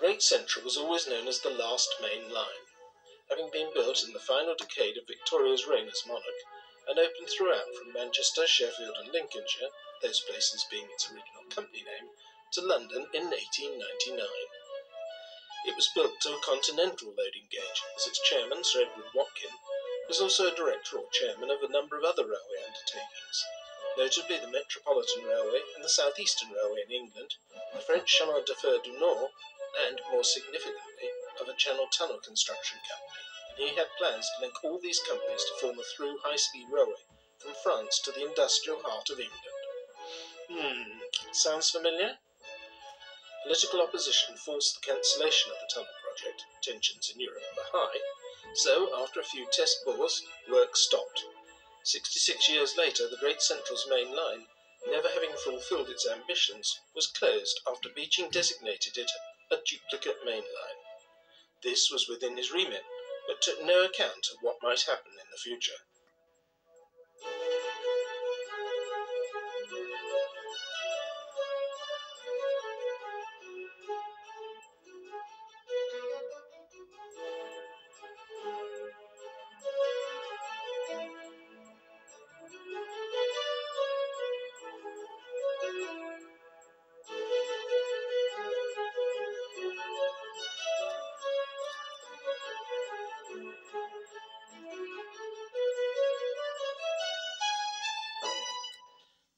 Great Central was always known as the last main line, having been built in the final decade of Victoria's reign as monarch, and opened throughout from Manchester, Sheffield and Lincolnshire, those places being its original company name, to London in 1899. It was built to a continental loading gauge, as its chairman, Sir Edward Watkin, was also a director or chairman of a number of other railway undertakings, notably the Metropolitan Railway and the South Eastern Railway in England, the French Chemin de Fer du Nord, and, more significantly, of a Channel Tunnel construction company, and he had plans to link all these companies to form a through high-speed railway from France to the industrial heart of England. Sounds familiar? Political opposition forced the cancellation of the tunnel project. Tensions in Europe were high, so after a few test bores, work stopped. 66 years later, the Great Central's main line, never having fulfilled its ambitions, was closed after Beeching designated it a duplicate main line. This was within his remit, but took no account of what might happen in the future.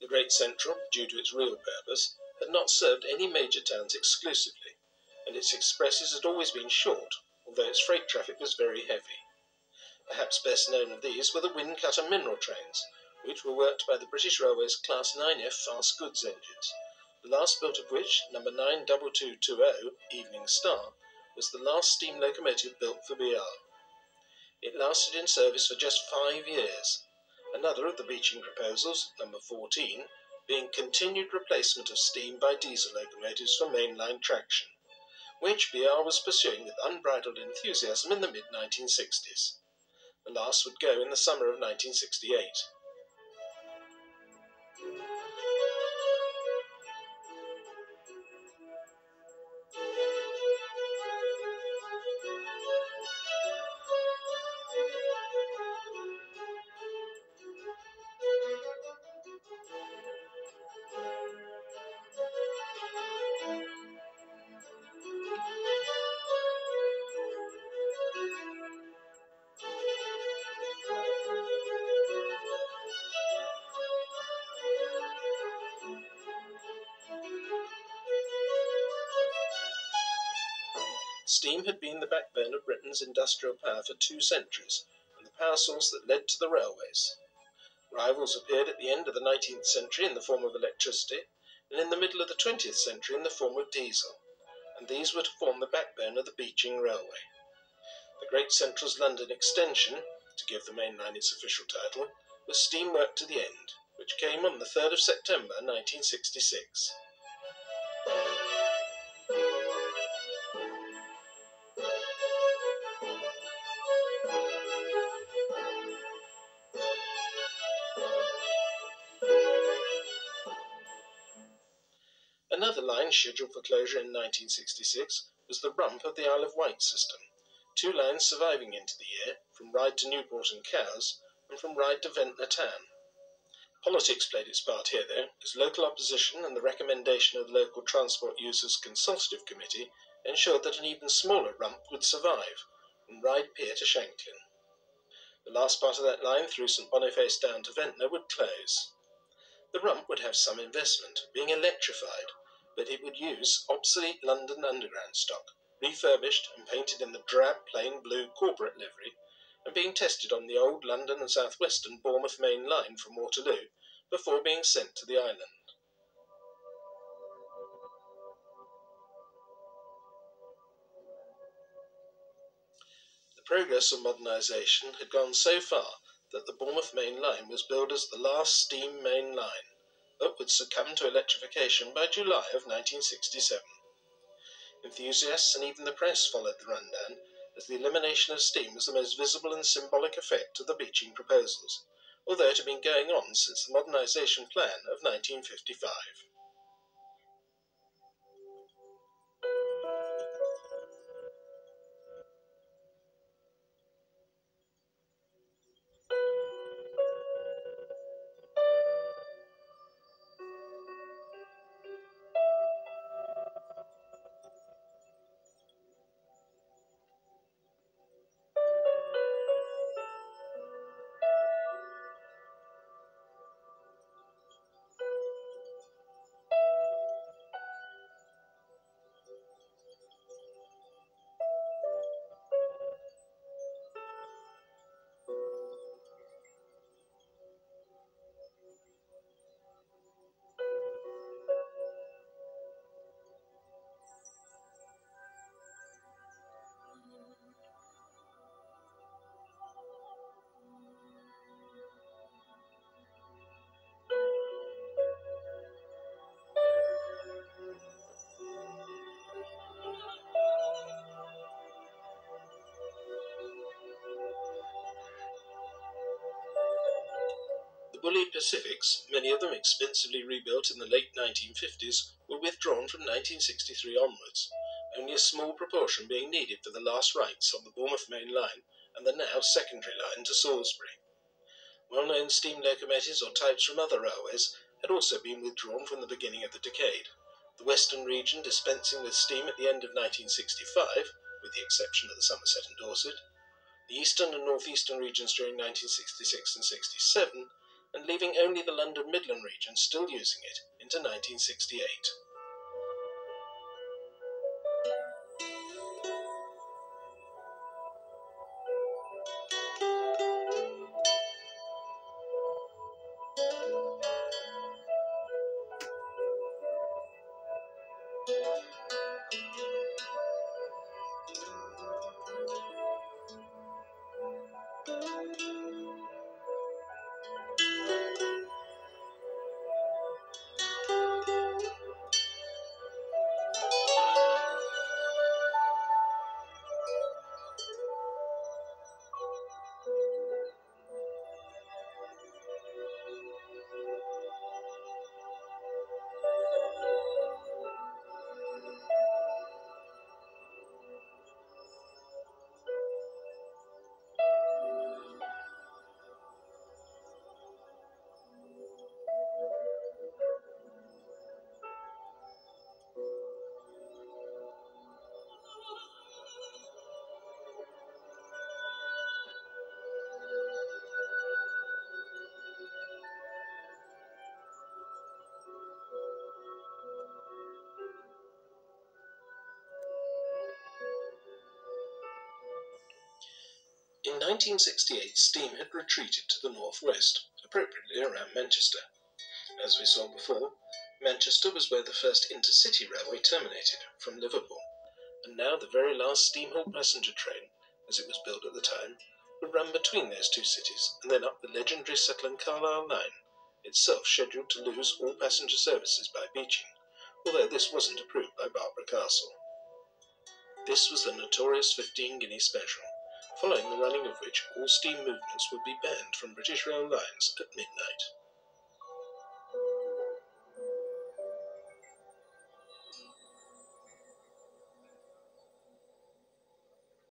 The Great Central, due to its real purpose, had not served any major towns exclusively, and its expresses had always been short, although its freight traffic was very heavy. Perhaps best known of these were the Wind-Cutter mineral trains, which were worked by the British Railways Class 9F fast goods engines, the last built of which, No. 92220, Evening Star, was the last steam locomotive built for BR. It lasted in service for just 5 years. Another of the Beeching proposals, No. 14, being continued replacement of steam by diesel locomotives for mainline traction, which BR was pursuing with unbridled enthusiasm in the mid-1960s. The last would go in the summer of 1968. Steam had been the backbone of Britain's industrial power for 2 centuries, and the power source that led to the railways. Rivals appeared at the end of the 19th century in the form of electricity, and in the middle of the 20th century in the form of diesel, and these were to form the backbone of the Beeching Railway. The Great Central's London extension, to give the main line its official title, was steam work to the end, which came on the 3rd of September 1966. Another line scheduled for closure in 1966 was the rump of the Isle of Wight system, 2 lines surviving into the year, from Ryde to Newport and Cowes, and from Ryde to Ventnor Town. Politics played its part here, though, as local opposition and the recommendation of the Local Transport Users Consultative Committee ensured that an even smaller rump would survive, from Ryde Pier to Shanklin. The last part of that line through St Boniface down to Ventnor would close. The rump would have some investment, being electrified, but it would use obsolete London Underground stock, refurbished and painted in the drab plain blue corporate livery, and being tested on the old London and South Western Bournemouth main line from Waterloo before being sent to the island. The progress of modernisation had gone so far that the Bournemouth main line was billed as the last steam main line, but would succumb to electrification by July of 1967. Enthusiasts and even the press followed the rundown, as the elimination of steam was the most visible and symbolic effect of the Beeching proposals, although it had been going on since the modernisation plan of 1955. Woolly Pacifics, many of them expensively rebuilt in the late 1950s, were withdrawn from 1963 onwards, only a small proportion being needed for the last rights on the Bournemouth Main Line and the now secondary line to Salisbury. Well-known steam locomotives or types from other railways had also been withdrawn from the beginning of the decade, the Western region dispensing with steam at the end of 1965, with the exception of the Somerset and Dorset, the Eastern and North Eastern regions during 1966 and 67, and leaving only the London Midland region still using it into 1968. In 1968, steam had retreated to the northwest, appropriately around Manchester. As we saw before, Manchester was where the first intercity railway terminated, from Liverpool, and now the very last steam-hauled passenger train, as it was built at the time, would run between those two cities and then up the legendary Sutton-Carlisle line, itself scheduled to lose all passenger services by Beeching, although this wasn't approved by Barbara Castle. This was the notorious 15 guinea special, following the running of which all steam movements would be banned from British Rail lines at midnight.